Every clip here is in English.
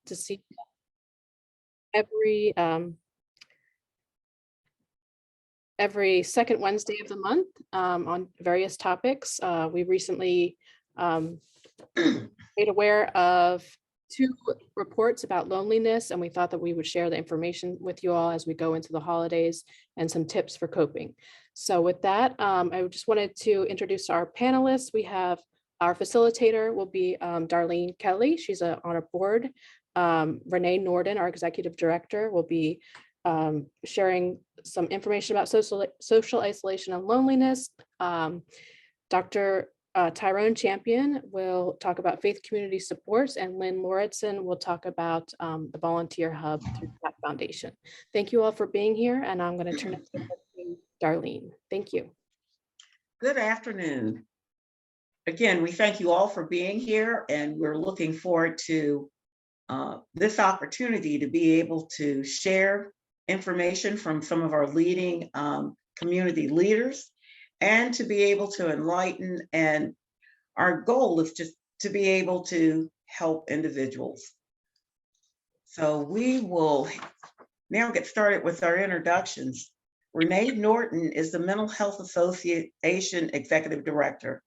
to see every every second Wednesday of the month on various topics. We recently made aware of 2 reports about loneliness, and we thought that we would share the information with you all as we go into the holidays and some tips for coping. So with that, I just wanted to introduce our panelists. We have our facilitator will be Darlene Kelly. She's on our board. Renee Norden, our executive director, will be sharing some information about social isolation and loneliness. Dr. Tyronne Champion will talk about faith community supports, and Lynn Lauritzen will talk about the volunteer hub through that foundation. Thank you all for being here, and I'm going to turn it over to Darlene. Thank you. Good afternoon. Again, we thank you all for being here, and we're looking forward to this opportunity to be able to share information from some of our leading community leaders, and to be able to enlighten. And our goal is just to be able to help individuals. So we will now get started with our introductions. Renee Norton is the Mental Health Association Executive Director.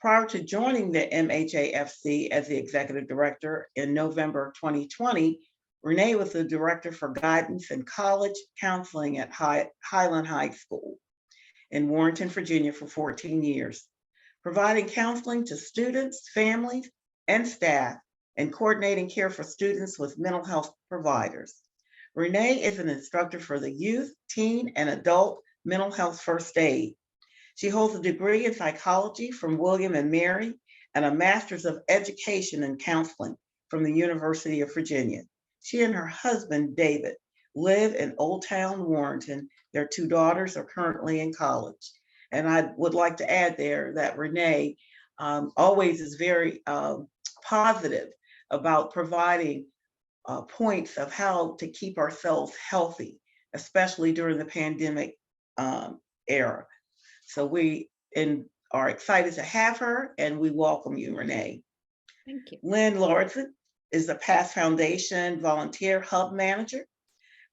Prior to joining the MHAFC as the Executive Director in November 2020, Renee was the Director for Guidance and College Counseling at Highland High School in Warrenton, Virginia for 14 years, providing counseling to students, families, and staff, and coordinating care for students with mental health providers. Renee is an instructor for the youth, teen, and adult mental health first aid. She holds a degree in psychology from William and Mary and a master's of education and counseling from the University of Virginia. She and her husband, David, live in Old Town Warrenton. Their 2 daughters are currently in college. And I would like to add there that Renee always is very positive about providing points of how to keep ourselves healthy, especially during the pandemic era. So we are excited to have her, and we welcome you, Renee. Thank you. Lynn Lauritzen is the PATH Foundation Volunteer Hub Manager.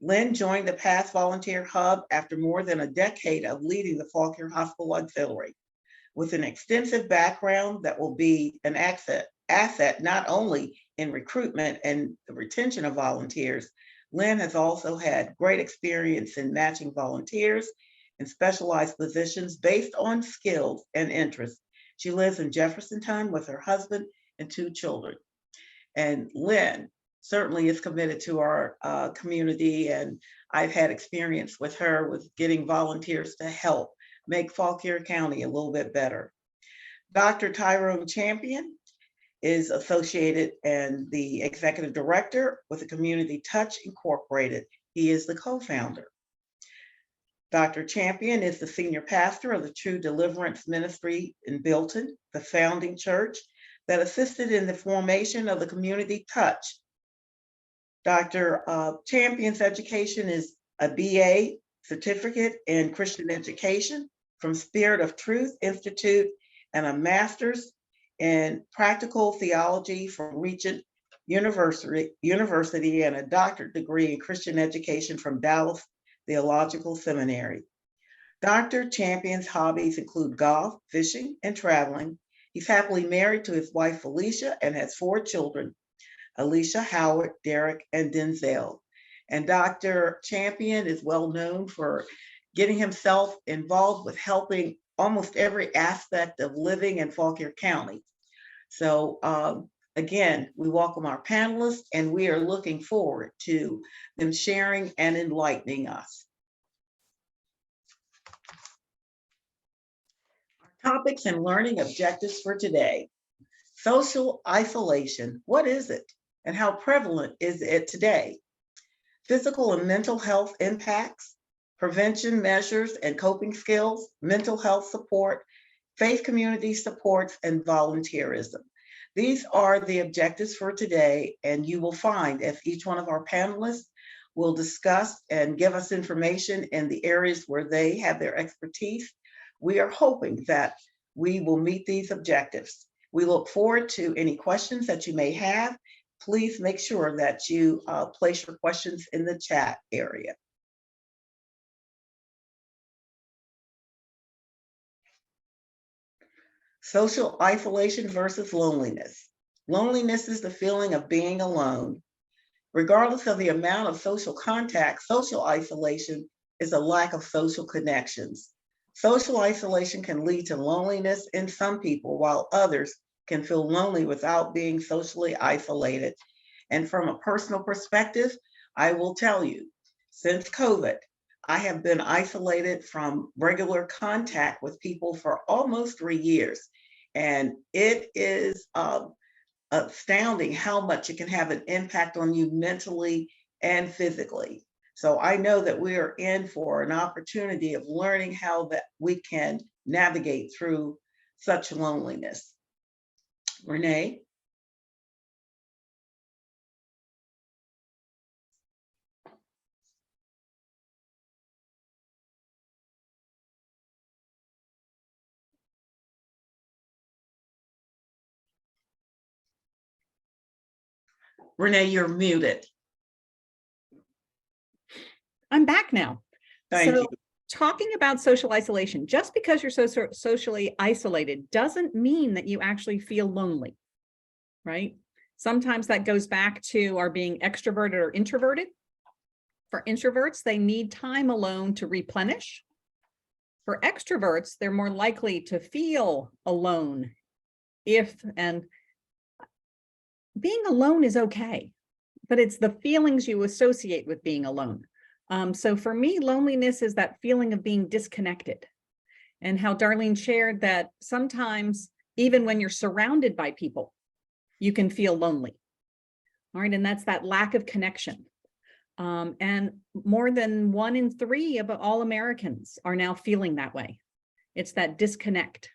Lynn joined the PATH Volunteer Hub after more than a decade of leading the Fauquier Hospital Auxiliary. With an extensive background that will be an asset not only in recruitment and the retention of volunteers, Lynn has also had great experience in matching volunteers in specialized positions based on skills and interests. She lives in Jeffersontown with her husband and 2 children. And Lynn certainly is committed to our community, and I've had experience with her with getting volunteers to help make Fauquier County a little bit better. Dr. Tyronne Champion is associated and the executive director with the Community Touch Incorporated. He is the co-founder. Dr. Champion is the senior pastor of the True Deliverance Ministry in Bilton, the founding church that assisted in the formation of the Community Touch. Dr. Champion's education is a BA certificate in Christian education from Spirit of Truth Institute, and a master's in practical theology from Regent University, and a doctorate degree in Christian education from Dallas Theological Seminary. Dr. Champion's hobbies include golf, fishing, and traveling. He's happily married to his wife, Felicia, and has 4 children, Alicia, Howard, Derek, and Denzel. And Dr. Champion is well known for getting himself involved with helping almost every aspect of living in Fauquier County. So again, we welcome our panelists, and we are looking forward to them sharing and enlightening us. Our topics and learning objectives for today. Social isolation, what is it, and how prevalent is it today? Physical and mental health impacts, prevention measures and coping skills, mental health support, faith community supports, and volunteerism. These are the objectives for today, and you will find as each one of our panelists will discuss and give us information in the areas where they have their expertise. We are hoping that we will meet these objectives. We look forward to any questions that you may have, please make sure that you place your questions in the chat area. Social isolation versus loneliness. Loneliness is the feeling of being alone. Regardless of the amount of social contact, social isolation is a lack of social connections. Social isolation can lead to loneliness in some people, while others can feel lonely without being socially isolated. And from a personal perspective, I will tell you, since COVID, I have been isolated from regular contact with people for almost 3 years. And it is astounding how much it can have an impact on you mentally and physically. So I know that we are in for an opportunity of learning how that we can navigate through such loneliness. Renee? Renee, you're muted. I'm back now. Thank you. Talking about social isolation, just because you're socially isolated doesn't mean that you actually feel lonely, right? Sometimes that goes back to our being extroverted or introverted. For introverts, they need time alone to replenish. For extroverts, they're more likely to feel alone and being alone is okay, but it's the feelings you associate with being alone. So for me, loneliness is that feeling of being disconnected, and how Darlene shared that sometimes even when you're surrounded by people, you can feel lonely. All right, and that's that lack of connection. And more than 1 in 3 of all Americans are now feeling that way. It's that disconnect.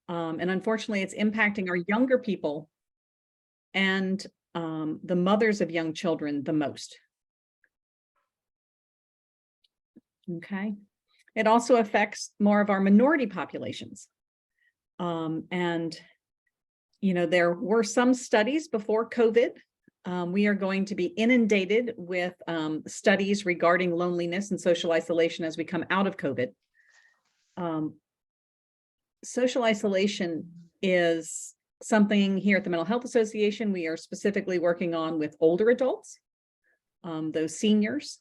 And unfortunately, it's impacting our younger people and the mothers of young children the most. Okay. It also affects more of our minority populations. And, you know, there were some studies before COVID. We are going to be inundated with studies regarding loneliness and social isolation as we come out of COVID. Social isolation is something here at the Mental Health Association we are specifically working on with older adults, those seniors.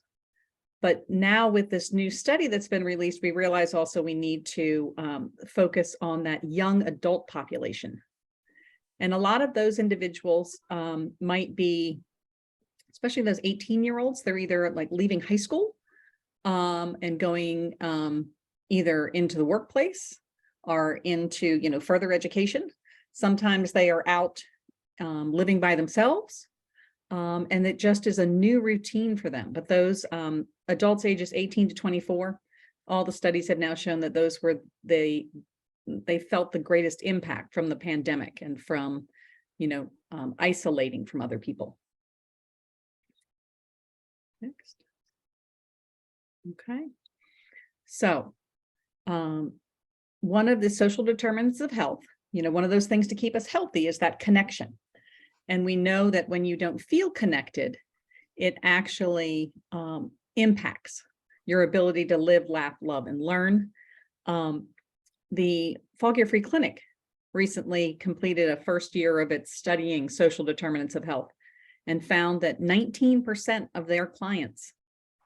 But now with this new study that's been released, we realize also we need to focus on that young adult population. And a lot of those individuals might be, especially those 18-year-olds, they're either like leaving high school and going either into the workplace or into, you know, further education. Sometimes they are out living by themselves. And it just is a new routine for them. But those adults ages 18 to 24, all the studies have now shown that those were they felt the greatest impact from the pandemic and from, you know, isolating from other people. Next. Okay. So one of the social determinants of health, you know, one of those things to keep us healthy is that connection. And we know that when you don't feel connected, it actually impacts your ability to live, laugh, love, and learn. The Fauquier Free Clinic recently completed a first year of its studying social determinants of health and found that 19% of their clients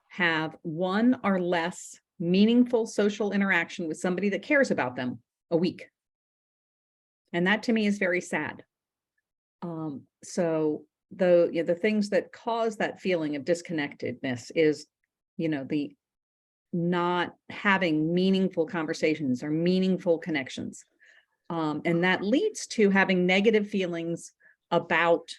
have 1 or less meaningful social interaction with somebody that cares about them a week. And that to me is very sad. So the things that cause that feeling of disconnectedness is, you know, the not having meaningful conversations or meaningful connections. And that leads to having negative feelings about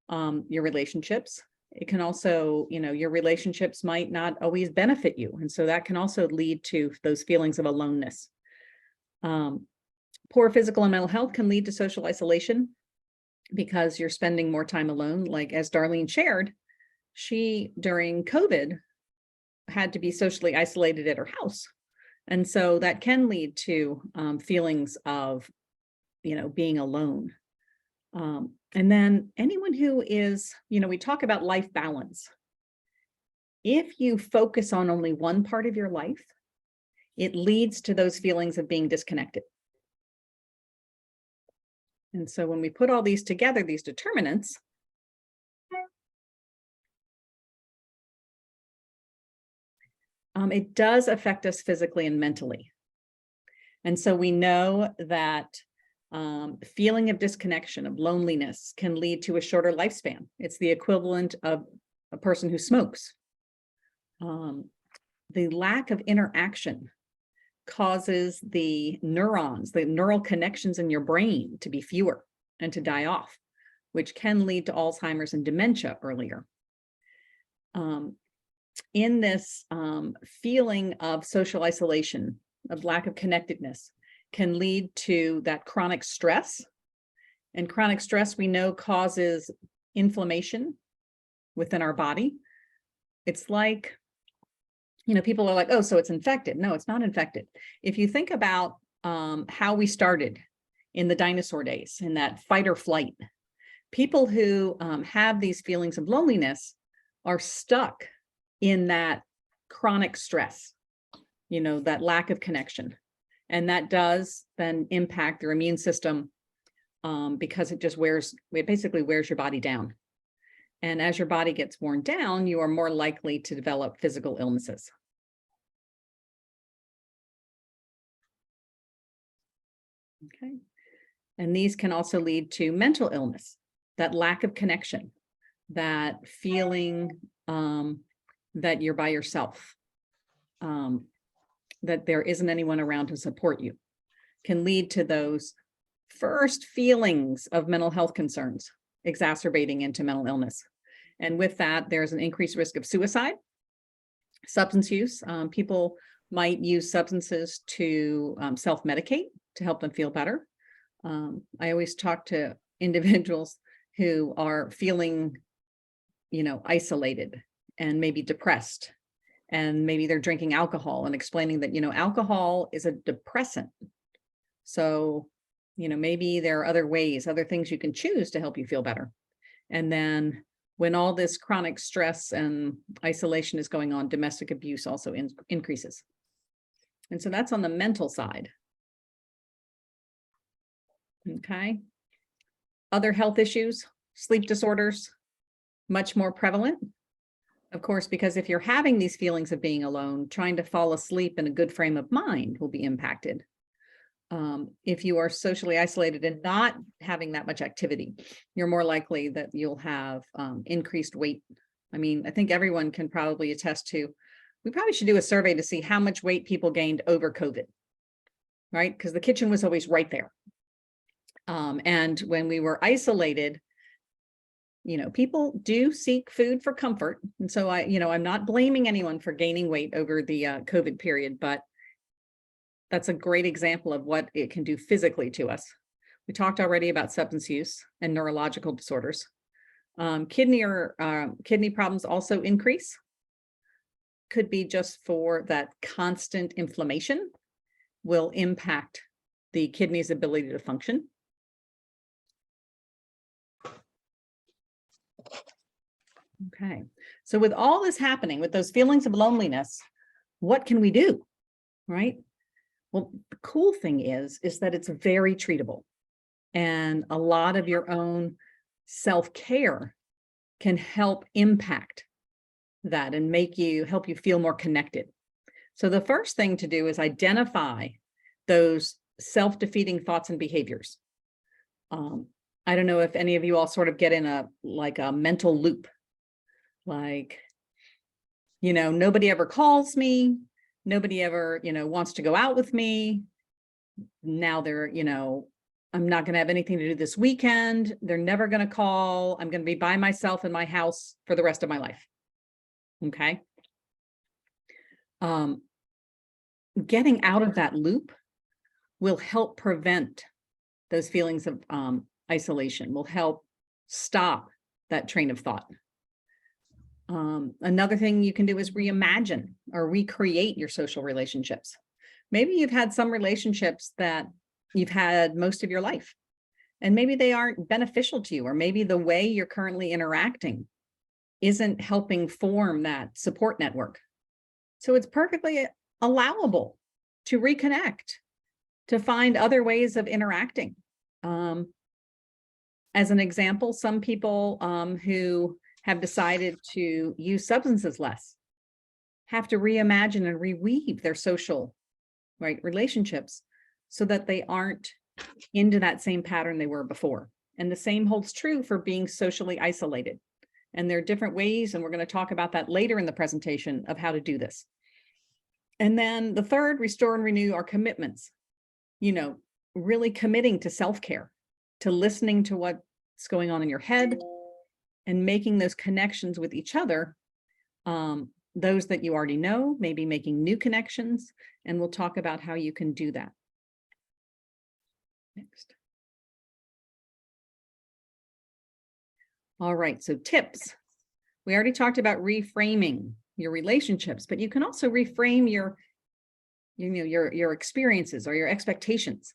your relationships. It can also, you know, your relationships might not always benefit you. And so that can also lead to those feelings of aloneness. Poor physical and mental health can lead to social isolation because you're spending more time alone. Like as Darlene shared, she during COVID had to be socially isolated at her house. And so that can lead to feelings of, you know, being alone. And then anyone who is, we talk about life balance. If you focus on only one part of your life, it leads to those feelings of being disconnected. And so when we put all these together, these determinants, it does affect us physically and mentally. And so we know that feeling of disconnection, of loneliness, can lead to a shorter lifespan. It's the equivalent of a person who smokes. The lack of interaction causes the neurons, the neural connections in your brain to be fewer and to die off, which can lead to Alzheimer's and dementia earlier. In this feeling of social isolation, of lack of connectedness, can lead to that chronic stress. And chronic stress, we know, causes inflammation within our body. It's like, people are like, oh, so it's infected. No, it's not infected. If you think about how we started in the dinosaur days, in that fight or flight, people who have these feelings of loneliness are stuck in that chronic stress, that lack of connection. And that does then impact their immune system because it basically wears your body down. And as your body gets worn down, you are more likely to develop physical illnesses. Okay. And these can also lead to mental illness, that lack of connection, that feeling that you're by yourself, that there isn't anyone around to support you, can lead to those first feelings of mental health concerns exacerbating into mental illness. And with that, there's an increased risk of suicide, substance use. People might use substances to self-medicate to help them feel better. I always talk to individuals who are feeling, isolated and maybe depressed, and maybe they're drinking alcohol, and explaining that, alcohol is a depressant. So, maybe there are other ways, other things you can choose to help you feel better. And then when all this chronic stress and isolation is going on, domestic abuse also increases. And so that's on the mental side. Okay. Other health issues, sleep disorders, much more prevalent. Of course, because if you're having these feelings of being alone, trying to fall asleep in a good frame of mind will be impacted. If you are socially isolated and not having that much activity, you're more likely that you'll have increased weight. I mean, I think everyone can probably attest to, we probably should do a survey to see how much weight people gained over COVID, right? Because the kitchen was always right there. And when we were isolated, people do seek food for comfort. And so I'm not blaming anyone for gaining weight over the COVID period, but that's a great example of what it can do physically to us. We talked already about substance use and neurological disorders. Kidney problems also increase. Could be just for that constant inflammation will impact the kidney's ability to function. Okay, so with all this happening, with those feelings of loneliness, what can we do, right? Well, the cool thing is that it's very treatable, and a lot of your own self-care can help impact that and help you feel more connected. So the first thing to do is identify those self-defeating thoughts and behaviors. I don't know if any of you all sort of get in a mental loop. Like, nobody ever calls me. Nobody ever, wants to go out with me. Now they're, I'm not going to have anything to do this weekend. They're never going to call. I'm going to be by myself in my house for the rest of my life. Okay. Getting out of that loop will help prevent those feelings of isolation, will help stop that train of thought. Another thing you can do is reimagine or recreate your social relationships. Maybe you've had some relationships that you've had most of your life, And maybe they aren't beneficial to you, or maybe the way you're currently interacting isn't helping form that support network. So it's perfectly allowable to reconnect, to find other ways of interacting. As an example, some people who have decided to use substances less have to reimagine and reweave their social, right, relationships so that they aren't into that same pattern they were before. And the same holds true for being socially isolated. And there are different ways, and we're going to talk about that later in the presentation, of how to do this. And then the third, restore and renew, our commitments. You know, really committing to self-care, to listening to what's going on in your head and making those connections with each other. Those that you already know, maybe making new connections, and we'll talk about how you can do that. Next. All right, so tips. We already talked about reframing your relationships, but you can also reframe your experiences or your expectations.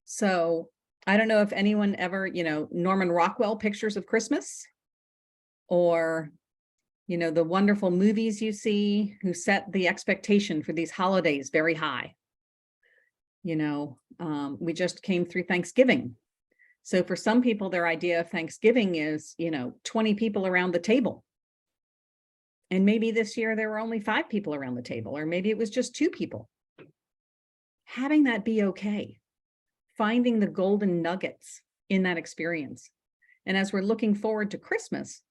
So I don't know if anyone ever, Norman Rockwell pictures of Christmas, or, the wonderful movies you see who set the expectation for these holidays very high. We just came through Thanksgiving. So for some people, their idea of Thanksgiving is, 20 people around the table. And maybe this year there were only 5 people around the table, or maybe it was just 2 people. Having that be okay. Finding the golden nuggets in that experience. And as we're looking forward to Christmas,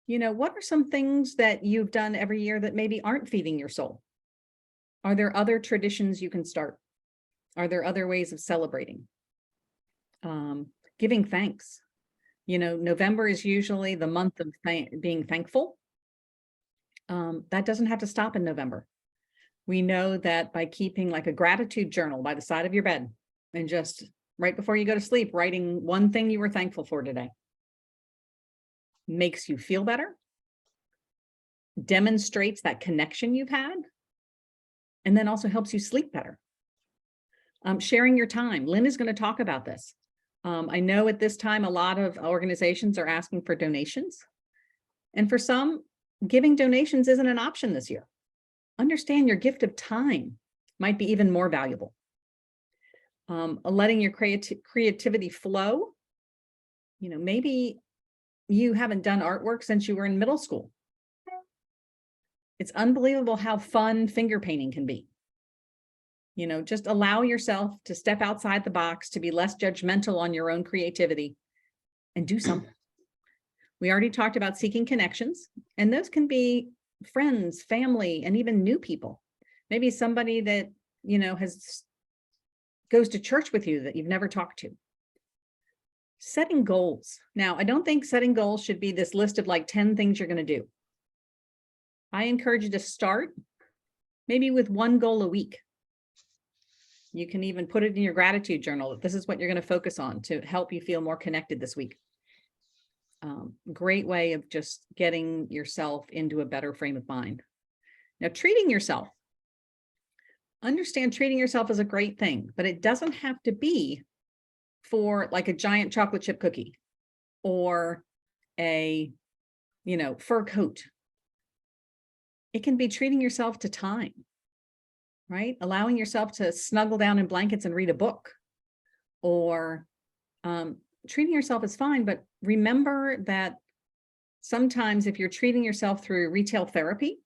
what are some things that you've done every year that maybe aren't feeding your soul? Are there other traditions you can start? Are there other ways of celebrating? Giving thanks. November is usually the month of being thankful. That doesn't have to stop in November. We know that by keeping like a gratitude journal by the side of your bed, and just right before you go to sleep, writing one thing you were thankful for today, makes you feel better, demonstrates that connection you've had, and then also helps you sleep better. Sharing your time. Lynn is going to talk about this. I know at this time, a lot of organizations are asking for donations. And for some, giving donations isn't an option this year. Understand your gift of time might be even more valuable. Letting your creativity flow. Maybe you haven't done artwork since you were in middle school. It's unbelievable how fun finger painting can be. Just allow yourself to step outside the box, to be less judgmental on your own creativity, and do something. We already talked about seeking connections, and those can be friends, family, and even new people. Maybe somebody that, goes to church with you that you've never talked to. Setting goals. Now, I don't think setting goals should be this list of like 10 things you're going to do. I encourage you to start maybe with one goal a week. You can even put it in your gratitude journal that this is what you're going to focus on to help you feel more connected this week. Great way of just getting yourself into a better frame of mind. Now, treating yourself. Understand treating yourself is a great thing, but it doesn't have to be for like a giant chocolate chip cookie or a, fur coat. It can be treating yourself to time, right? Allowing yourself to snuggle down in blankets and read a book, or treating yourself is fine, but remember that sometimes if you're treating yourself through retail therapy,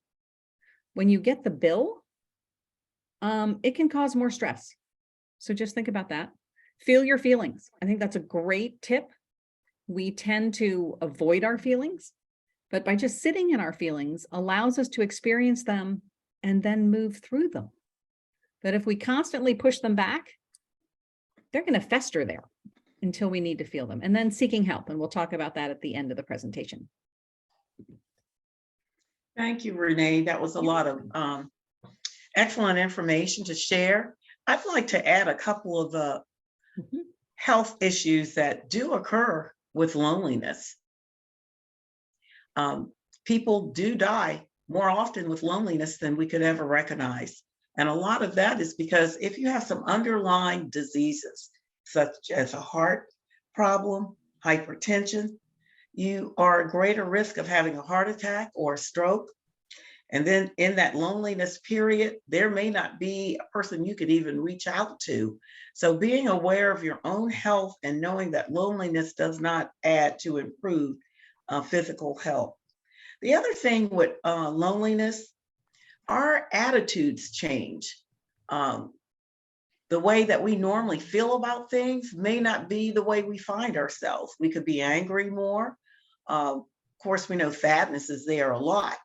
when you get the bill, it can cause more stress. So just think about that. Feel your feelings. I think that's a great tip. We tend to avoid our feelings, but by just sitting in our feelings allows us to experience them and then move through them. But if we constantly push them back, they're going to fester there until we need to feel them. And then seeking help. And we'll talk about that at the end of the presentation. Thank you, Renee. That was a lot of excellent information to share. I'd like to add a couple of the health issues that do occur with loneliness. People do die more often with loneliness than we could ever recognize. And a lot of that is because if you have some underlying diseases, such as a heart problem, hypertension, you are at greater risk of having a heart attack or a stroke. And then in that loneliness period, there may not be a person you could even reach out to. So being aware of your own health and knowing that loneliness does not add to improved physical health. The other thing with loneliness, our attitudes change. The way that we normally feel about things may not be the way we find ourselves. We could be angry more. Of course, we know sadness is there a lot.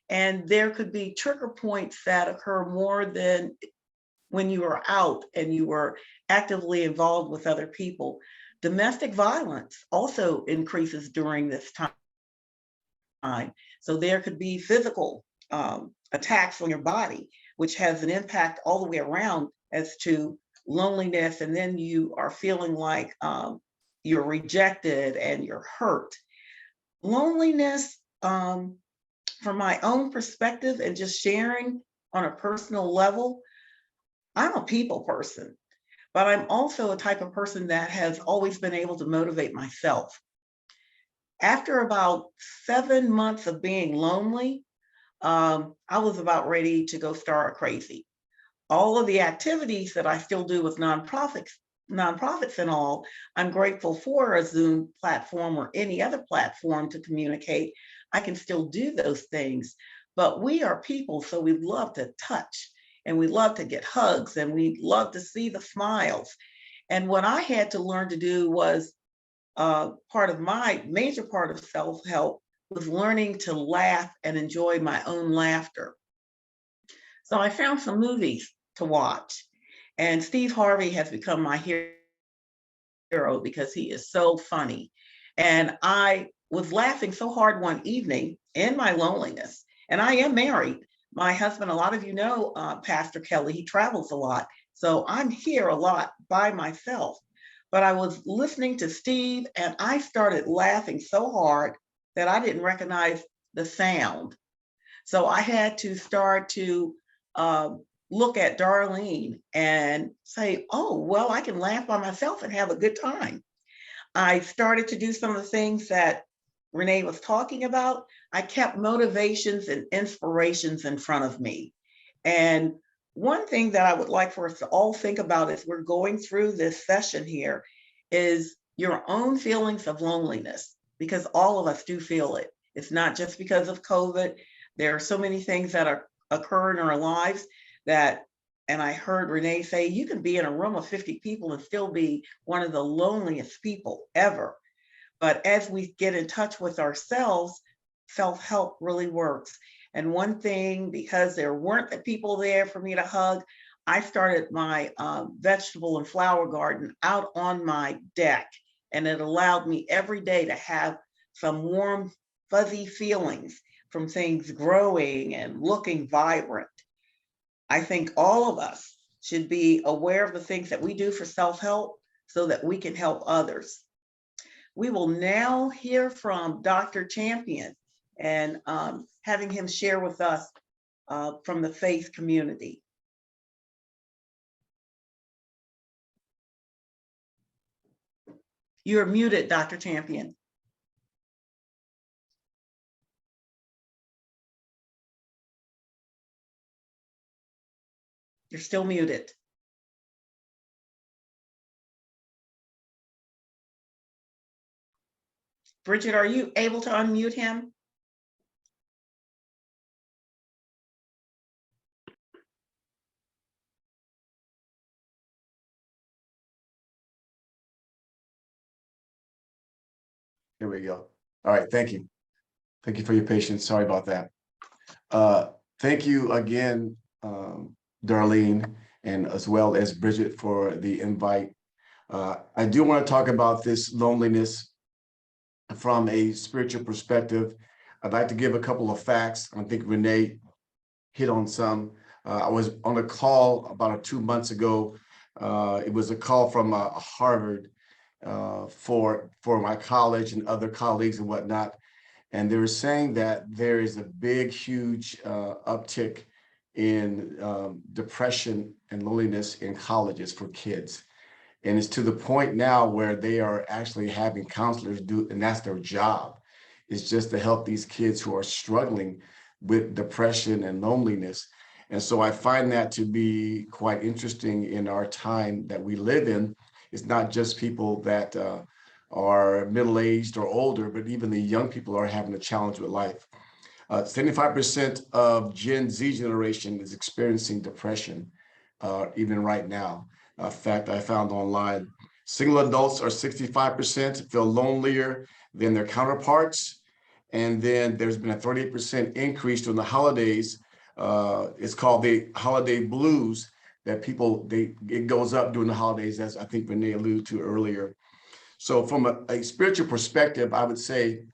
And there could be trigger points that occur more than when you were out and you were actively involved with other people. Domestic violence also increases during this time. So there could be physical attacks on your body, which has an impact all the way around as to loneliness. And then you are feeling like you're rejected and you're hurt. Loneliness, from my own perspective and just sharing on a personal level, I'm a people person, but I'm also a type of person that has always been able to motivate myself. After about 7 months of being lonely, I was about ready to go stir crazy. All of the activities that I still do with nonprofits and all, I'm grateful for a Zoom platform or any other platform to communicate. I can still do those things, but we are people, so we love to touch and we love to get hugs and we love to see the smiles. And what I had to learn to do was part of my major part of self-help was learning to laugh and enjoy my own laughter. So I found some movies to watch, and Steve Harvey has become my hero because he is so funny. And I was laughing so hard one evening in my loneliness, and I am married. My husband, a lot of you know, Pastor Kelly, he travels a lot. So I'm here a lot by myself. But I was listening to Steve and I started laughing so hard that I didn't recognize the sound. So I had to start to look at Darlene and say, oh, well, I can laugh by myself and have a good time. I started to do some of the things that Renee was talking about. I kept motivations and inspirations in front of me. And one thing that I would like for us to all think about as we're going through this session here is your own feelings of loneliness, because all of us do feel it. It's not just because of COVID. There are so many things that occur in our lives that, and I heard Renee say, you can be in a room of 50 people and still be one of the loneliest people ever. But as we get in touch with ourselves, self-help really works. And one thing, because there weren't people there for me to hug, I started my vegetable and flower garden out on my deck. And it allowed me every day to have some warm, fuzzy feelings from things growing and looking vibrant. I think all of us should be aware of the things that we do for self-help so that we can help others. We will now hear from Dr. Champion and having him share with us from the faith community. You're muted, Dr. Champion. You're still muted. Bridget, are you able to unmute him? Here we go. All right, thank you. Thank you for your patience. Sorry about that. Thank you again, Darlene, and as well as Bridget for the invite. I do want to talk about this loneliness from a spiritual perspective. I'd like to give a couple of facts. I think Renee hit on some. I was on a call about 2 months ago. It was a call from Harvard for my college and other colleagues and whatnot. And they were saying that there is a big, huge uptick in depression and loneliness in colleges for kids. And it's to the point now where they are actually having counselors do, and that's their job. It's just to help these kids who are struggling with depression and loneliness. And so I find that to be quite interesting in our time that we live in. It's not just people that are middle-aged or older, but even the young people are having a challenge with life. 75% of Gen Z generation is experiencing depression, even right now. A fact I found online. Single adults are 65% feel lonelier than their counterparts. And then there's been a 38% increase during the holidays. It's called the holiday blues, that people, it goes up during the holidays, as I think Renee alluded to earlier. So from a spiritual perspective, I would say,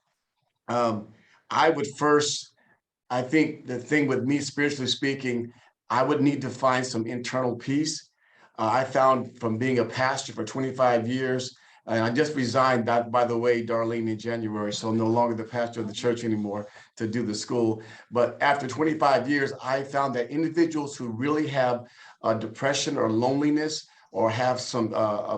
I would first, I think the thing with me, spiritually speaking, I would need to find some internal peace. I found from being a pastor for 25 years, and I just resigned, that, by the way, Darlene, in January, so I'm no longer the pastor of the church anymore to do the school. But after 25 years, I found that individuals who really have depression or loneliness or have some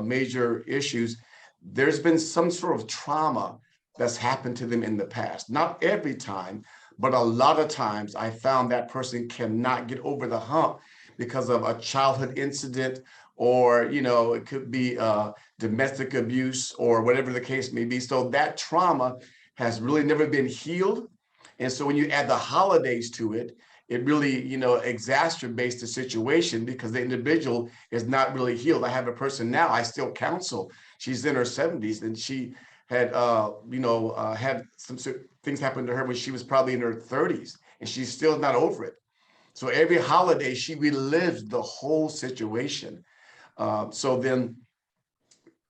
major issues, there's been some sort of trauma that's happened to them in the past. Not every time, but a lot of times I found that person cannot get over the hump because of a childhood incident, or, you know, it could be domestic abuse or whatever the case may be. So that trauma has really never been healed. And so when you add the holidays to it, it really, you know, exacerbates the situation because the individual is not really healed. I have a person now, I still counsel. She's in her 70s, and she had, had some things happen to her when she was probably in her 30s, and she's still not over it. So every holiday, she relives the whole situation. So then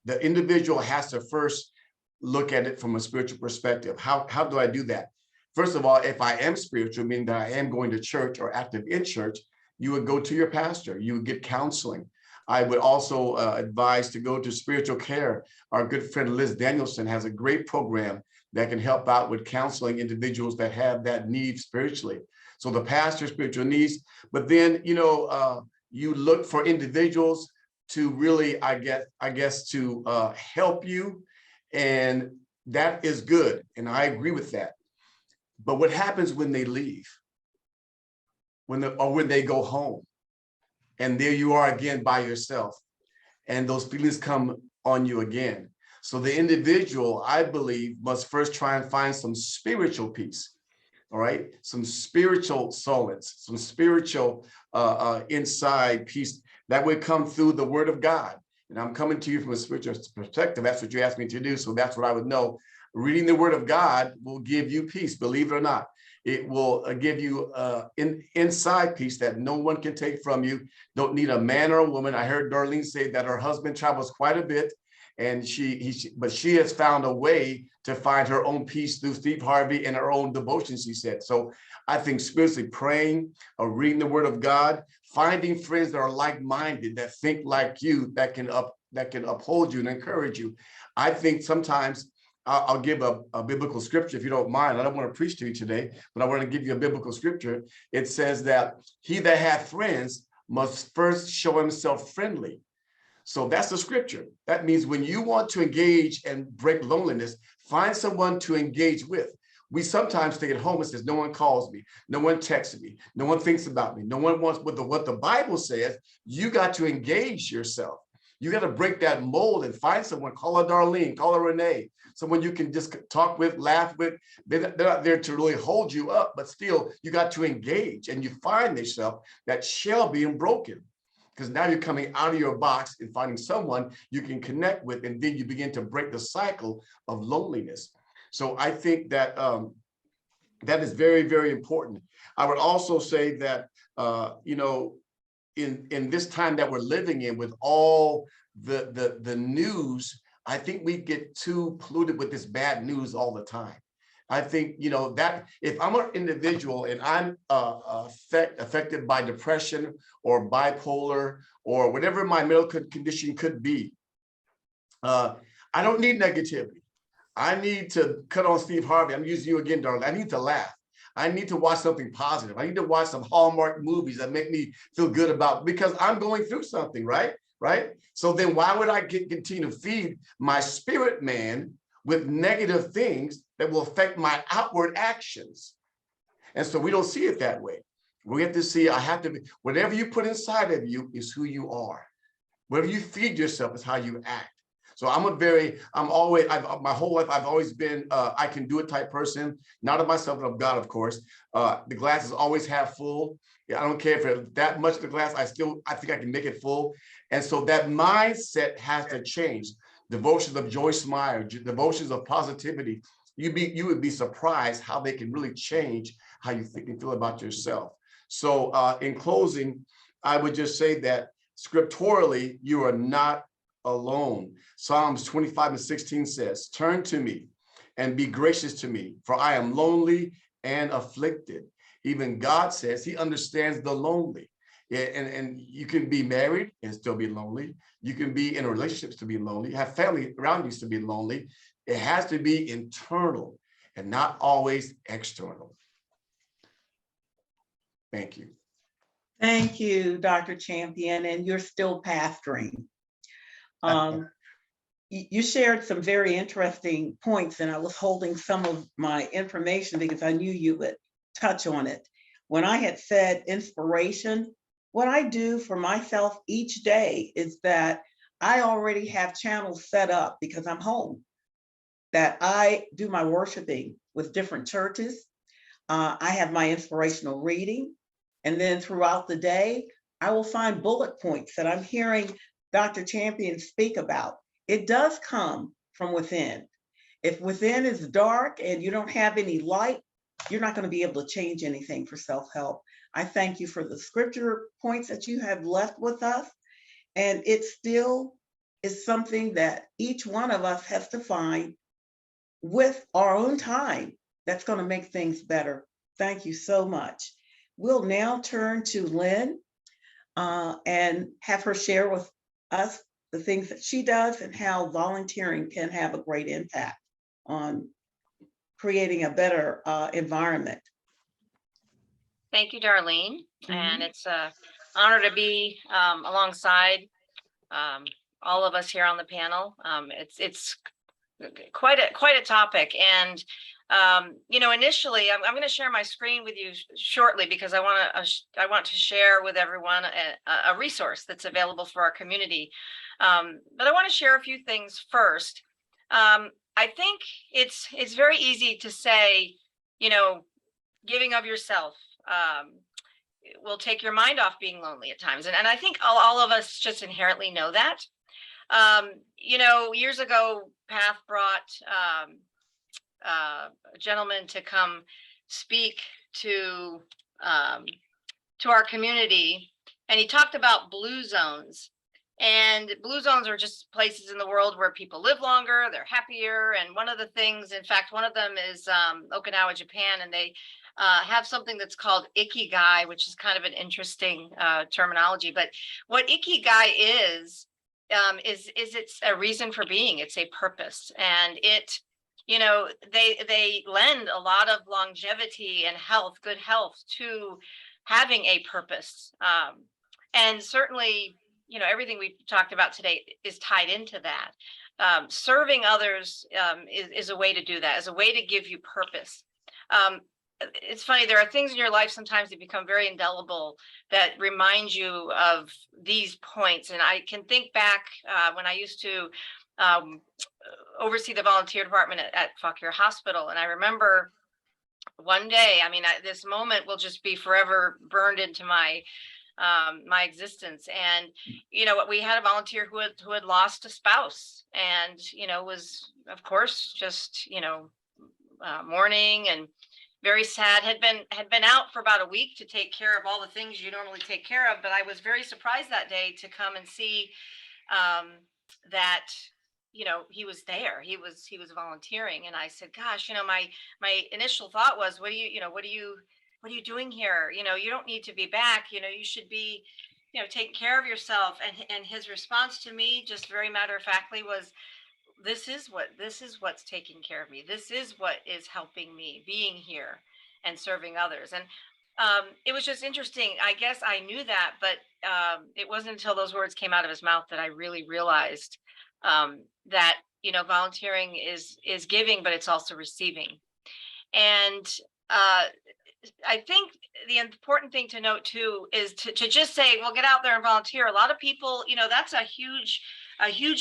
the individual has to first look at it from a spiritual perspective. How do I do that? First of all, if I am spiritual, meaning that I am going to church or active in church, you would go to your pastor, you would get counseling. I would also advise to go to spiritual care. Our good friend Liz Danielson has a great program that can help out with counseling individuals that have that need spiritually. So the pastor, spiritual needs, but then, you know, you look for individuals to really, I guess, to help you. And that is good. And I agree with that. But what happens when they leave? When they go home? And there you are again by yourself. And those feelings come on you again. So the individual, I believe, must first try and find some spiritual peace. All right, some spiritual solace, some spiritual inside peace that would come through the word of God. And I'm coming to you from a spiritual perspective. That's what you asked me to do. So that's what I would know. Reading the word of God will give you peace, believe it or not. It will give you inside peace that no one can take from you. Don't need a man or a woman. I heard Darlene say that her husband travels quite a bit, and but she has found a way to find her own peace through Steve Harvey and her own devotions, she said. So I think spiritually praying or reading the word of God, finding friends that are like-minded, that think like you, that can uphold you and encourage you. I think sometimes I'll give a biblical scripture if you don't mind. I don't want to preach to you today, but I want to give you a biblical scripture. It says that he that hath friends must first show himself friendly. So that's the scripture. That means when you want to engage and break loneliness, find someone to engage with. We sometimes stay at home and says, no one calls me, no one texts me, no one thinks about me, no one wants what the Bible says. You got to engage yourself. You got to break that mold and find someone. Call her Darlene, call her Renee, someone you can just talk with, laugh with. They're not there to really hold you up, but still you got to engage, and you find yourself that shell being broken. Because now you're coming out of your box and finding someone you can connect with, and then you begin to break the cycle of loneliness. So I think that that is very, very important. I would also say that, in this time that we're living in, with all the news, I think we get too polluted with this bad news all the time. I think, that if I'm an individual and I'm affected by depression or bipolar or whatever my medical condition could be, I don't need negativity. I need to cut on Steve Harvey. I'm using you again, darling. I need to laugh. I need to watch something positive. I need to watch some Hallmark movies that make me feel good about, because I'm going through something, right? right? So then why would I continue to feed my spirit man with negative things that will affect my outward actions? And so we don't see it that way. We have to see, I have to be, whatever you put inside of you is who you are. Whatever you feed yourself is how you act. So my whole life, I've always been, I can do it type person, not of myself, but of God, of course. The glass is always half full. Yeah, I don't care if it's that much of the glass, I think I can make it full. And so that mindset has to change. Devotions of Joyce Meyer, devotions of positivity, you would be surprised how they can really change how you think and feel about yourself. So in closing, I would just say that scripturally, you are not alone. Psalms 25:16 says, turn to me and be gracious to me, for I am lonely and afflicted. Even God says he understands the lonely. Yeah, and you can be married and still be lonely. You can be in relationships to be lonely, have family around you to be lonely. It has to be internal and not always external. Thank you. Thank you, Dr. Champion, and you're still pastoring. You shared some very interesting points, and I was holding some of my information because I knew you would touch on it. When I had said inspiration, what I do for myself each day is that I already have channels set up because I'm home, that I do my worshiping with different churches. I have my inspirational reading. And then throughout the day, I will find bullet points that I'm hearing Dr. Champion speak about. It does come from within. If within is dark and you don't have any light, you're not going to be able to change anything for self-help. I thank you for the scripture points that you have left with us. And it still is something that each one of us has to find with our own time that's going to make things better. Thank you so much. We'll now turn to Lynn and have her share with us the things that she does and how volunteering can have a great impact on creating a better environment. Thank you, Darlene. And it's an honor to be alongside all of us here on the panel. It's quite a topic. And initially, I'm going to share my screen with you shortly because I want to share with everyone a resource that's available for our community. But I want to share a few things first. I think it's very easy to say, giving of yourself will take your mind off being lonely at times. And I think all of us just inherently know that. Years ago, Path brought a gentleman to come speak to our community, and he talked about blue zones. And blue zones are just places in the world where people live longer, they're happier. And one of the things, in fact, one of them is Okinawa, Japan, and they have something that's called ikigai, which is kind of an interesting terminology. But what ikigai is it's a reason for being. It's a purpose, and they lend a lot of longevity and good health to having a purpose. And certainly, everything we've talked about today is tied into that. Serving others is a way to do that, is a way to give you purpose. It's funny, there are things in your life sometimes that become very indelible that remind you of these points. And I can think back when I used to oversee the volunteer department at Fauquier Hospital. And I remember one day, this moment will just be forever burned into my existence. And we had a volunteer who had lost a spouse, and was, of course, just mourning and very sad. Had been out for about a week to take care of all the things you normally take care of. But I was very surprised that day to come and see that he was there. He was volunteering. And I said, gosh, my initial thought was, what are you doing here? You don't need to be back. You should be, taking care of yourself. And his response to me, just very matter of factly, was, this is what's taking care of me. This is what is helping me being here and serving others. And it was just interesting. I guess I knew that, but it wasn't until those words came out of his mouth that I really realized that, volunteering is giving, but it's also receiving. And I think the important thing to note too is to just say, well, get out there and volunteer. A lot of people, that's a huge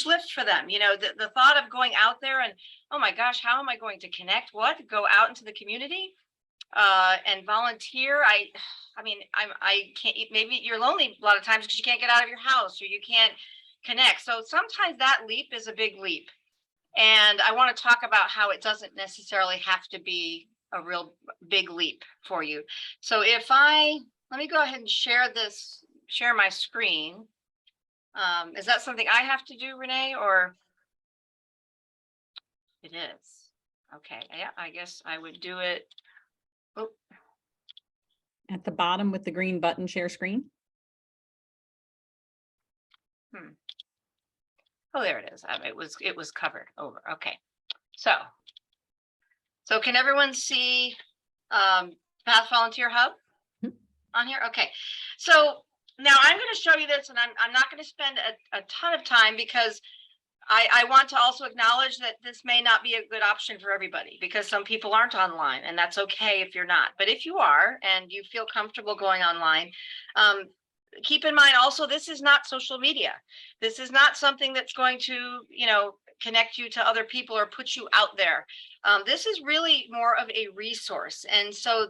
lift for them. The thought of going out there and, oh my gosh, how am I going to connect? Go out into the community and volunteer. I mean, I can't, maybe you're lonely a lot of times because you can't get out of your house or you can't connect. So sometimes that leap is a big leap. And I want to talk about how it doesn't necessarily have to be a real big leap for you. So let me go ahead and share my screen. Is that something I have to do, Renee, or? It is. Okay, yeah, I guess I would do it. Oh, At the bottom with the green button, share screen. oh, there it is. It was covered over. Okay. So can everyone see Path Volunteer Hub on here? Okay. So now I'm going to show you this, and I'm not going to spend a ton of time because I want to also acknowledge that this may not be a good option for everybody because some people aren't online, and that's okay if you're not. But if you are and you feel comfortable going online, keep in mind also, this is not social media. This is not something that's going to, connect you to other people or put you out there. This is really more of a resource. And so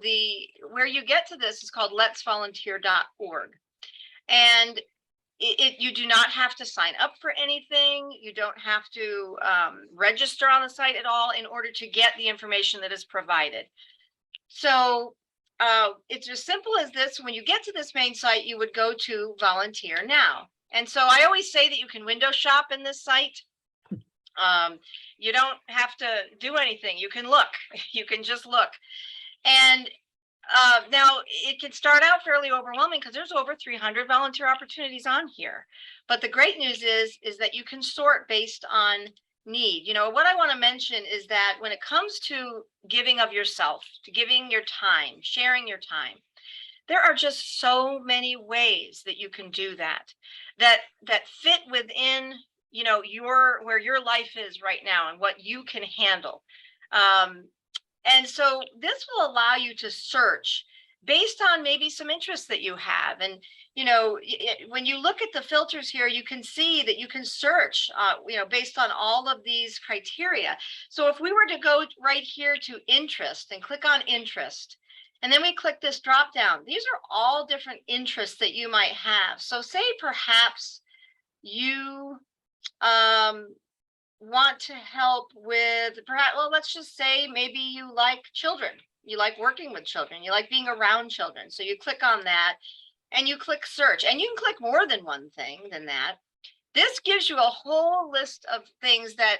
where you get to this is called letsvolunteer.org. And you do not have to sign up for anything. You don't have to register on the site at all in order to get the information that is provided. So it's as simple as this. When you get to this main site, you would go to Volunteer Now. And so I always say that you can window shop in this site. You don't have to do anything. You can look. You can just look. And now it can start out fairly overwhelming because there's over 300 volunteer opportunities on here. But the great news is that you can sort based on need. What I want to mention is that when it comes to giving of yourself, to giving your time, sharing your time, there are just so many ways that you can do that fit within, where your life is right now and what you can handle. And so this will allow you to search based on maybe some interests that you have. And, when you look at the filters here, you can see that you can search, based on all of these criteria. So if we were to go right here to interest and click on interest, and then we click this drop down, these are all different interests that you might have. So say perhaps you want to help with, perhaps, well, let's just say maybe you like children, you like working with children, you like being around children. So you click on that and you click search, and you can click more than one thing than that. This gives you a whole list of things that,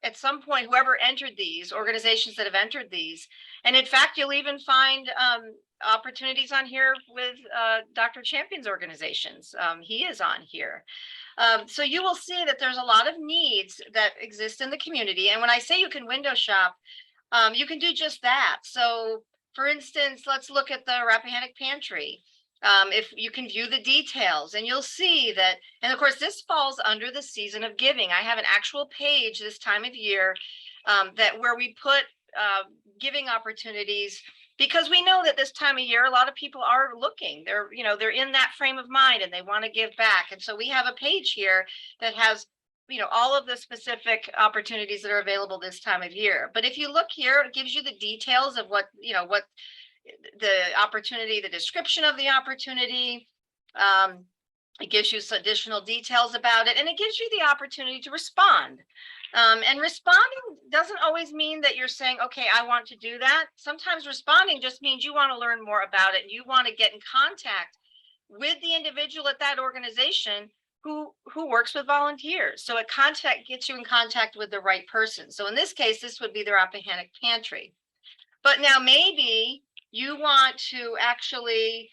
at some point, whoever entered these, organizations that have entered these, and in fact, you'll even find opportunities on here with Dr. Champion's organizations. He is on here. So you will see that there's a lot of needs that exist in the community. And when I say you can window shop, you can do just that. So for instance, let's look at the Rappahannock Pantry. If you can view the details, and you'll see that, and of course this falls under the season of giving. I have an actual page this time of year where we put giving opportunities, because we know that this time of year a lot of people are looking, they're in that frame of mind and they want to give back. And so we have a page here that has all of the specific opportunities that are available this time of year. But if you look here, it gives you the details of what the opportunity, the description of the opportunity. It gives you some additional details about it, and it gives you the opportunity to respond. And responding doesn't always mean that you're saying, okay, I want to do that. Sometimes responding just means you want to learn more about it and you want to get in contact with the individual at that organization who works with volunteers. So gets you in contact with the right person. So in this case, this would be the Rappahannock Pantry. But now maybe you want to actually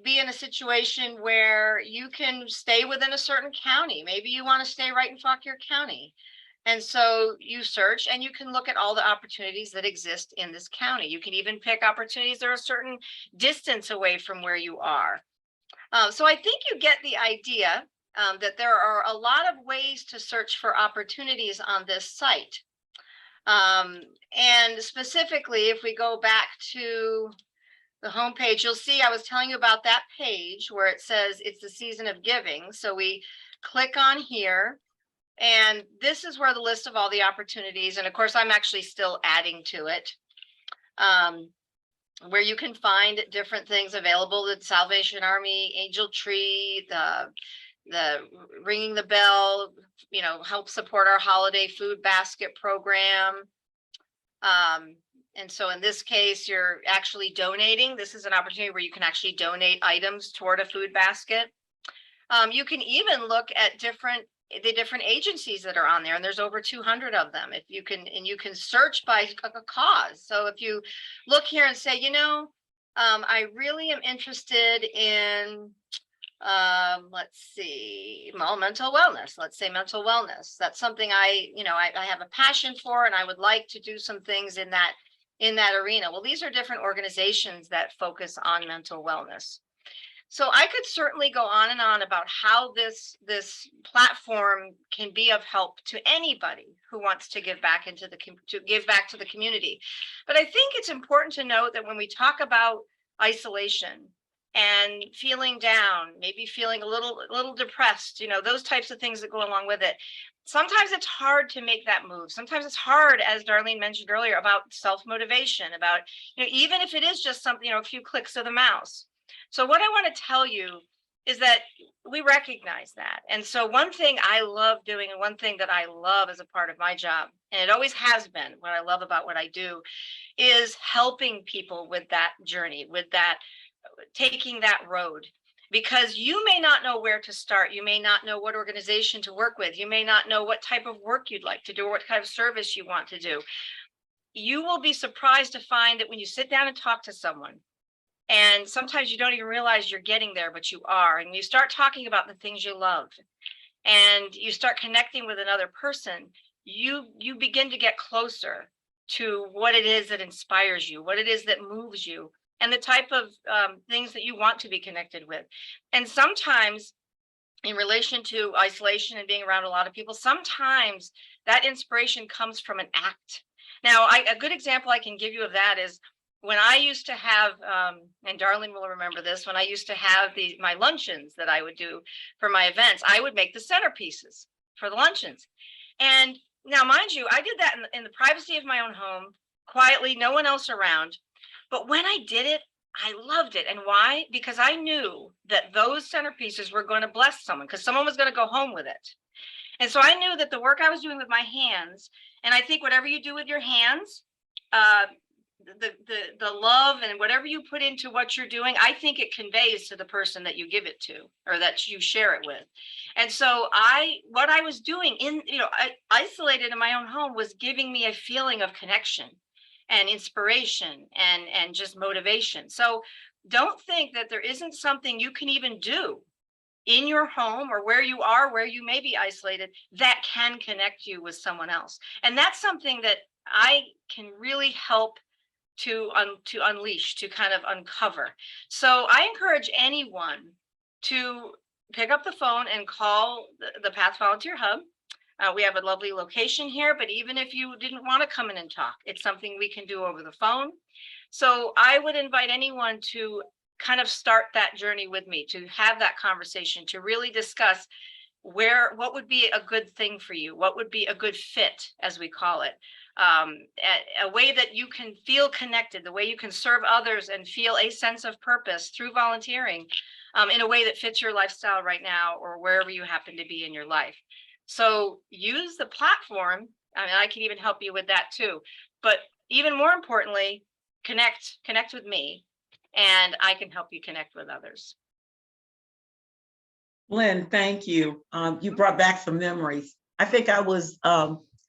be in a situation where you can stay within a certain county. Maybe you want to stay right in Fauquier County. And so you search and you can look at all the opportunities that exist in this county. You can even pick opportunities that are a certain distance away from where you are. So I think you get the idea that there are a lot of ways to search for opportunities on this site. And specifically, if we go back to the homepage, you'll see I was telling you about that page where it says it's the season of giving. So we click on here, and this is where the list of all the opportunities, and of course, I'm actually still adding to it, where you can find different things available: the Salvation Army, Angel Tree, the ringing the bell, you know, help support our holiday food basket program. And so in this case, you're actually donating. This is an opportunity where you can actually donate items toward a food basket. You can even look at the different agencies that are on there, and there's over 200 of them. If you can, and you can search by a cause. So if you look here and say, you know, I really am interested in, let's see, mental wellness. Let's say mental wellness. That's something I have a passion for, and I would like to do some things in that arena. Well, these are different organizations that focus on mental wellness. So I could certainly go on and on about how this platform can be of help to anybody who wants to give back to the community. But I think it's important to note that when we talk about isolation and feeling down, maybe feeling a little depressed, you know, those types of things that go along with it, sometimes it's hard to make that move. Sometimes it's hard, as Darlene mentioned earlier, about self-motivation, about, you know, even if it is just something, you know, a few clicks of the mouse. So what I want to tell you is that we recognize that. And so one thing I love doing, and one thing that I love as a part of my job, and it always has been what I love about what I do, is helping people with that journey, with that, taking that road. Because you may not know where to start. You may not know what organization to work with. You may not know what type of work you'd like to do or what kind of service you want to do. You will be surprised to find that when you sit down and talk to someone, and sometimes you don't even realize you're getting there, but you are. And you start talking about the things you love, and you start connecting with another person, you begin to get closer to what it is that inspires you, what it is that moves you, and the type of things that you want to be connected with. And sometimes in relation to isolation and being around a lot of people, sometimes that inspiration comes from an act. Now, a good example I can give you of that is when I used to have, and Darlene will remember this, when I used to have my luncheons that I would do for my events, I would make the centerpieces for the luncheons. And now, mind you, I did that in the privacy of my own home, quietly, no one else around. But when I did it, I loved it. And why? Because I knew that those centerpieces were going to bless someone, because someone was going to go home with it. And so I knew that the work I was doing with my hands, and I think whatever you do with your hands, the love and whatever you put into what you're doing, I think it conveys to the person that you give it to or that you share it with. And so what I was doing isolated in my own home was giving me a feeling of connection and inspiration and just motivation. So don't think that there isn't something you can even do in your home or where you are, where you may be isolated, that can connect you with someone else. And that's something that I can really help to unleash, to kind of uncover. So I encourage anyone to pick up the phone and call the Path Volunteer Hub. We have a lovely location here, but even if you didn't want to come in and talk, it's something we can do over the phone. So I would invite anyone to kind of start that journey with me, to have that conversation, to really discuss what would be a good thing for you, what would be a good fit, as we call it. A way that you can feel connected, the way you can serve others and feel a sense of purpose through volunteering in a way that fits your lifestyle right now or wherever you happen to be in your life. So use the platform. I mean, I can even help you with that too. But even more importantly, connect with me, and I can help you connect with others. Lynn, thank you. You brought back some memories. I think I was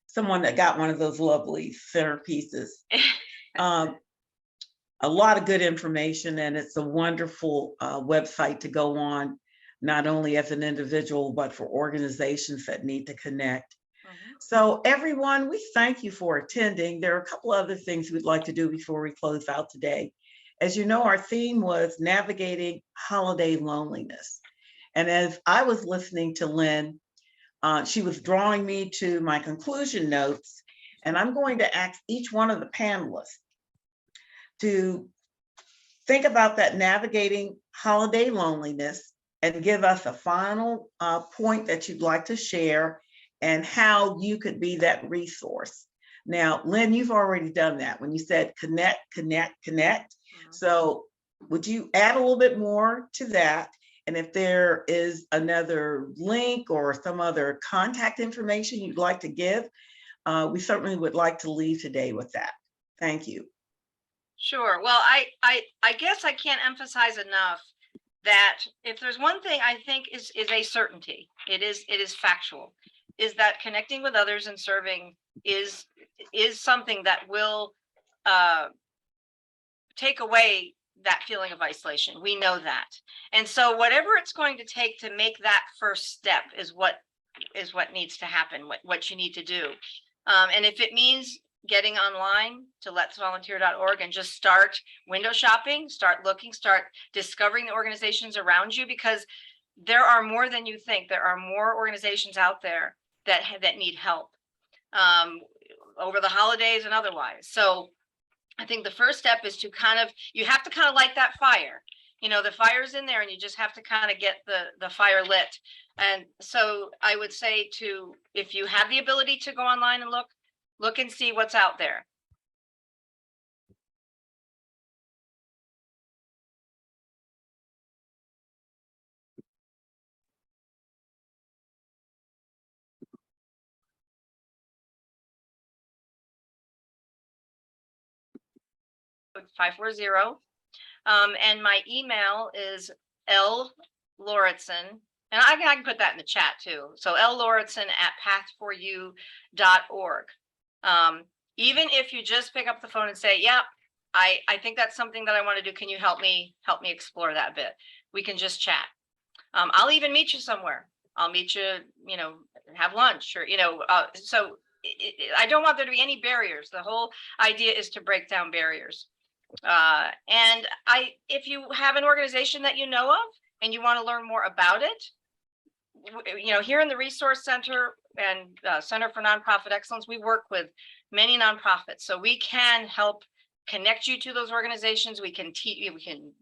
someone that got one of those lovely centerpieces. A lot of good information, and it's a wonderful website to go on, not only as an individual, but for organizations that need to connect. So everyone, we thank you for attending. There are a couple other things we'd like to do before we close out today. As you know, our theme was navigating holiday loneliness. And as I was listening to Lynn, she was drawing me to my conclusion notes, and I'm going to ask each one of the panelists to think about that navigating holiday loneliness and give us a final point that you'd like to share and how you could be that resource. Now, Lynn, you've already done that when you said connect, connect, connect. So would you add a little bit more to that? And if there is another link or some other contact information you'd like to give, we certainly would like to leave today with that. Thank you. Sure. Well, I guess I can't emphasize enough that if there's one thing I think is a certainty, it is factual, is that connecting with others and serving is something that will take away that feeling of isolation. We know that. And so whatever it's going to take to make that first step is what needs to happen, what you need to do. And if it means getting online to letsvolunteer.org and just start window shopping, start looking, start discovering the organizations around you, because there are more than you think. There are more organizations out there that need help over the holidays and otherwise. So I think the first step is to you have to light that fire. You know, the fire's in there and you just have to get the fire lit. And so I would say if you have the ability to go online and look and see what's out there. $540. And my email is Lauritzen, and I can put that in the chat too. So Lauritzen@path4u.org. Even if you just pick up the phone and say, yeah, I think that's something that I want to do. Can you help me explore that bit? We can just chat. I'll even meet you somewhere. I'll meet you, have lunch or, so I don't want there to be any barriers. The whole idea is to break down barriers. And if you have an organization that you know of and you want to learn more about it, here in the Resource Center and Center for Nonprofit Excellence, we work with many nonprofits, so we can help connect you to those organizations. We can teach you, we can,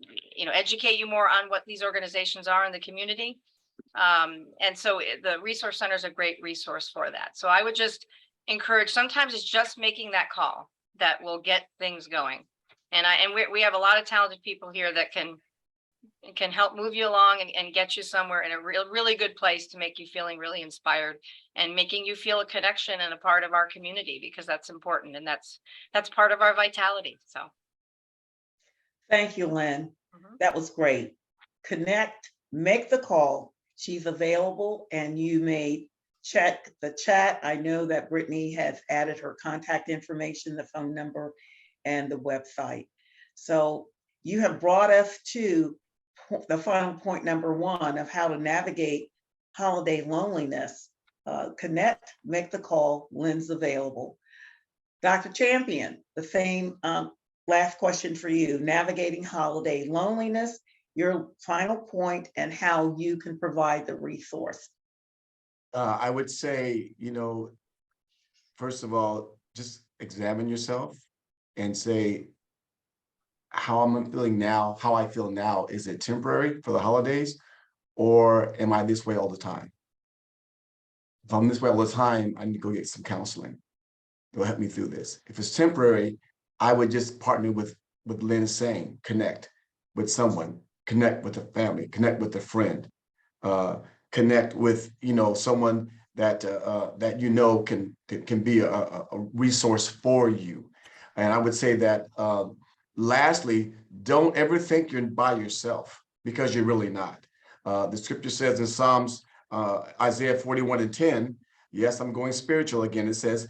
educate you more on what these organizations are in the community. And so the Resource Center is a great resource for that. So I would just encourage, sometimes it's just making that call that will get things going. And we have a lot of talented people here that can help move you along and get you somewhere in a really good place to make you feeling really inspired and making you feel a connection and a part of our community, because that's important and that's part of our vitality. So thank you, Lynn. That was great. Connect, make the call. She's available, and you may check the chat. I know that Brittany has added her contact information, the phone number, and the website. So you have brought us to the final point number 1 of how to navigate holiday loneliness. Connect, make the call, Lynn's available. Dr. Champion, the same last question for you, navigating holiday loneliness, your final point and how you can provide the resource. I would say, first of all, just examine yourself and say, how I'm feeling now, how I feel now, is it temporary for the holidays, or am I this way all the time? If I'm this way all the time, I need to go get some counseling. It'll help me through this. If it's temporary, I would just partner with Lynn is saying, connect with someone, connect with a family, connect with a friend, connect with someone that can be a resource for you. And I would say that lastly, don't ever think you're by yourself, because you're really not. The scripture says in Psalms, Isaiah 41:10, yes, I'm going spiritual again. It says,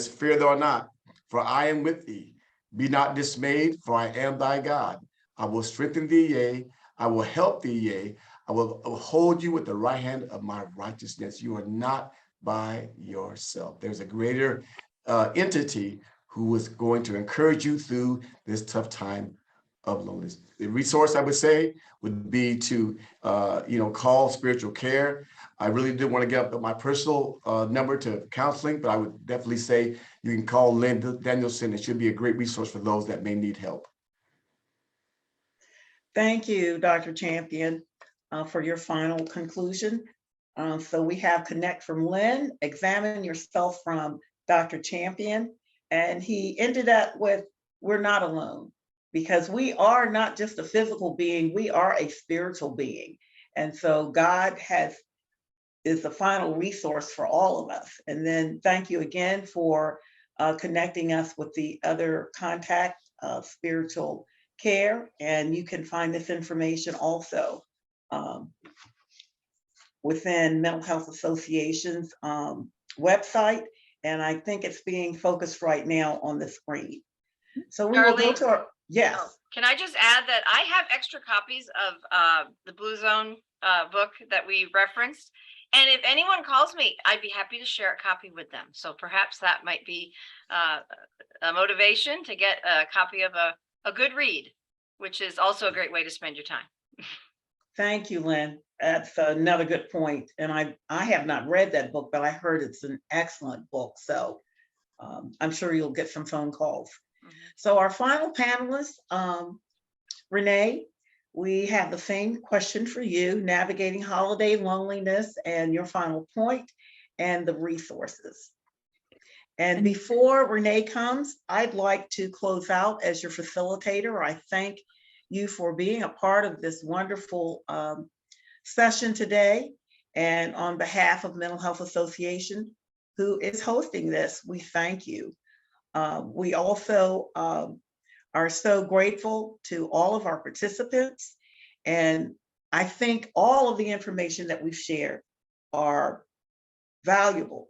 fear thou not, for I am with thee. Be not dismayed, for I am thy God. I will strengthen thee, yea, I will help thee, yea, I will hold you with the right hand of my righteousness. You are not by yourself. There's a greater entity who is going to encourage you through this tough time of loneliness. The resource I would say would be to, call spiritual care. I really did want to get up my personal number to counseling, but I would definitely say you can call Lynn Danielson. It should be a great resource for those that may need help. Thank you, Dr. Champion, for your final conclusion. So we have connect from Lynn, examine yourself from Dr. Champion, and he ended up with, we're not alone, because we are not just a physical being, we are a spiritual being. And so God is the final resource for all of us. And then thank you again for connecting us with the other contact of spiritual care. And you can find this information also within Mental Health Association's website. And I think it's being focused right now on the screen. So we will go to our, yes. Oh, can I just add that I have extra copies of the Blue Zone book that we referenced. And if anyone calls me, I'd be happy to share a copy with them. So perhaps that might be a motivation to get a copy of a good read, which is also a great way to spend your time. Thank you, Lynn. That's another good point. And I have not read that book, but I heard it's an excellent book. So I'm sure you'll get some phone calls. Mm-hmm. So our final panelist, Renee, we have the same question for you, navigating holiday loneliness and your final point and the resources. And before Renee comes, I'd like to close out as your facilitator. I thank you for being a part of this wonderful session today. And on behalf of Mental Health Association, who is hosting this, we thank you. We also are so grateful to all of our participants. And I think all of the information that we've shared are valuable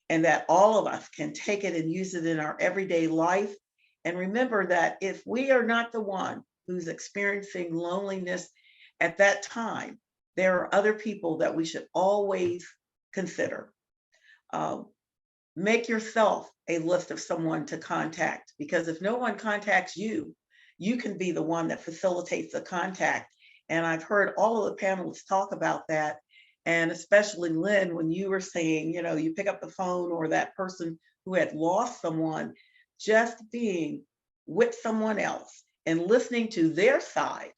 and that all of us can take it and use it in our everyday life. And remember that if we are not the one who's experiencing loneliness at that time, there are other people that we should always consider. Make yourself a list of someone to contact, because if no one contacts you, you can be the one that facilitates the contact. And I've heard all of the panelists talk about that. And especially Lynn, when you were saying, you pick up the phone, or that person who had lost someone, just being with someone else and listening to their side.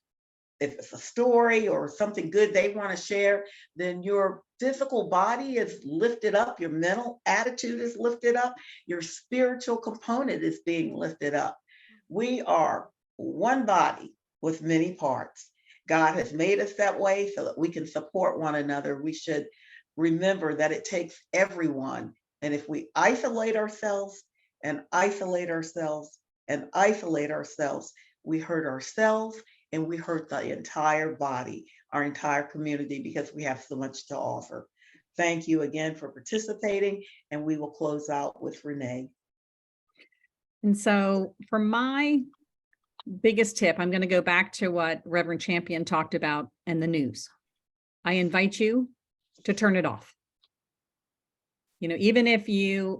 If it's a story or something good they want to share, then your physical body is lifted up, your mental attitude is lifted up, your spiritual component is being lifted up. We are one body with many parts. God has made us that way so that we can support one another. We should remember that it takes everyone. And if we isolate ourselves and isolate ourselves and isolate ourselves, we hurt ourselves and we hurt the entire body, our entire community, because we have so much to offer. Thank you again for participating, and we will close out with Renee. And so for my biggest tip, I'm going to go back to what Reverend Champion talked about in the news. I invite you to turn it off. Even if you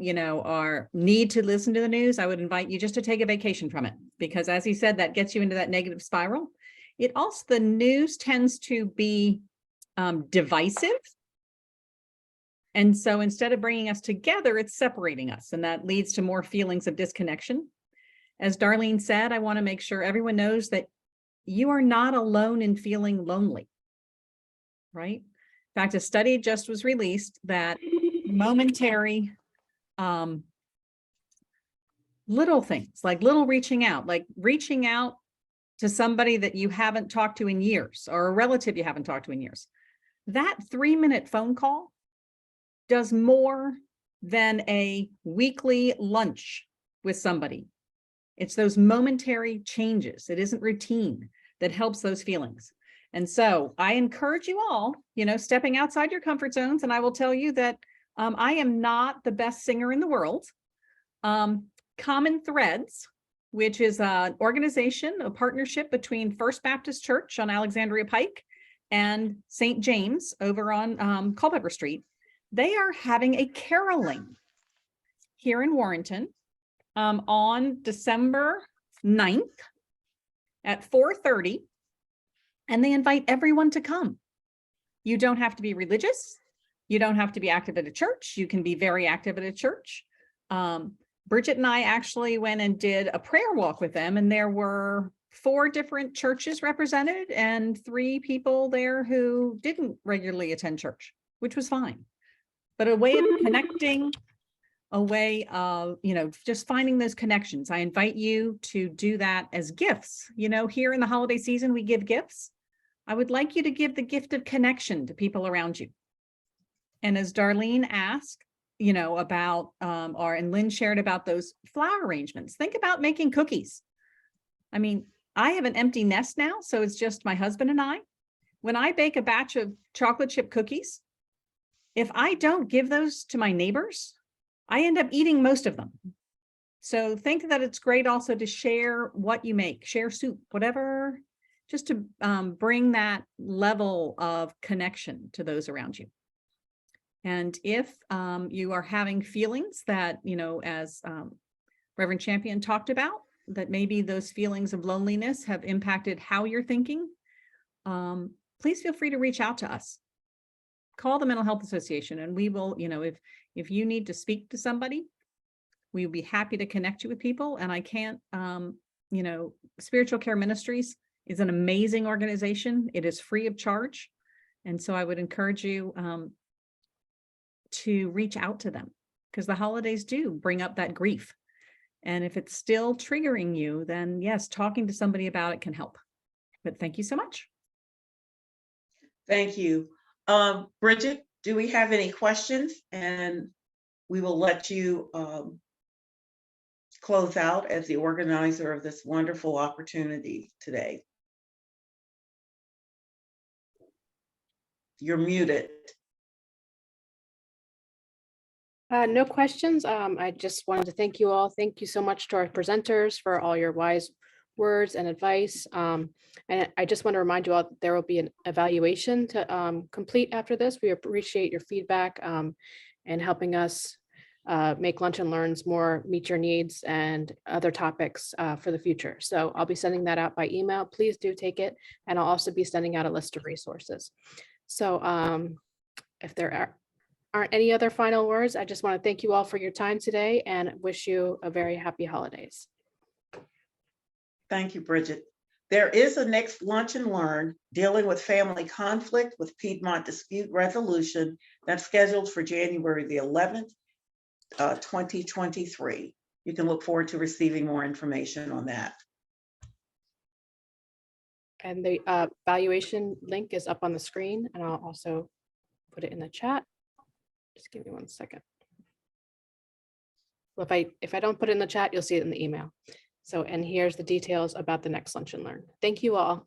need to listen to the news, I would invite you just to take a vacation from it, because as he said, that gets you into that negative spiral. It also, the news tends to be divisive. And so instead of bringing us together, it's separating us, and that leads to more feelings of disconnection. As Darlene said, I want to make sure everyone knows that you are not alone in feeling lonely, right? In fact, a study just was released that momentary little things, like reaching out to somebody that you haven't talked to in years, or a relative you haven't talked to in years, that 3-minute phone call does more than a weekly lunch with somebody. It's those momentary changes. It isn't routine that helps those feelings. And so I encourage you all, stepping outside your comfort zones. And I will tell you that I am not the best singer in the world. Common Threads, which is an organization, a partnership between First Baptist Church on Alexandria Pike and St. James over on Culpeper Street. They are having a caroling here in Warrenton on December 9th at 4:30. And they invite everyone to come. You don't have to be religious. You don't have to be active at a church. You can be very active at a church. Bridget and I actually went and did a prayer walk with them, and there were 4 different churches represented and 3 people there who didn't regularly attend church, which was fine. But a way of connecting, a way of, just finding those connections. I invite you to do that as gifts. Here in the holiday season, we give gifts. I would like you to give the gift of connection to people around you. And as Darlene asked, about, and Lynn shared about those flower arrangements, think about making cookies. I mean, I have an empty nest now, so it's just my husband and I. When I bake a batch of chocolate chip cookies, if I don't give those to my neighbors, I end up eating most of them. So think that it's great also to share what you make, share soup, whatever, just to bring that level of connection to those around you. And if you are having feelings that, as Reverend Champion talked about, that maybe those feelings of loneliness have impacted how you're thinking, please feel free to reach out to us. Call the Mental Health Association, and we will, if you need to speak to somebody, we will be happy to connect you with people. And I can't, Spiritual Care Ministries is an amazing organization. It is free of charge. And so I would encourage you to reach out to them, because the holidays do bring up that grief. And if it's still triggering you, then yes, talking to somebody about it can help. But thank you so much. Thank you. Bridget, do we have any questions? And we will let you close out as the organizer of this wonderful opportunity today. You're muted. No questions. I just wanted to thank you all. Thank you so much to our presenters for all your wise words and advice. And I just want to remind you all that there will be an evaluation to complete after this. We appreciate your feedback and helping us make Lunch and Learns more meet your needs and other topics for the future. So I'll be sending that out by email. Please do take it. And I'll also be sending out a list of resources. So if there aren't any other final words, I just want to thank you all for your time today and wish you a very happy holidays. Thank you, Bridget. There is a next Lunch and Learn dealing with family conflict with Piedmont dispute resolution that's scheduled for January the 11th, 2023. You can look forward to receiving more information on that. And the evaluation link is up on the screen, and I'll also put it in the chat. Just give me 1 second. Well, if I don't put it in the chat, you'll see it in the email. So, and here's the details about the next Lunch and Learn. Thank you all.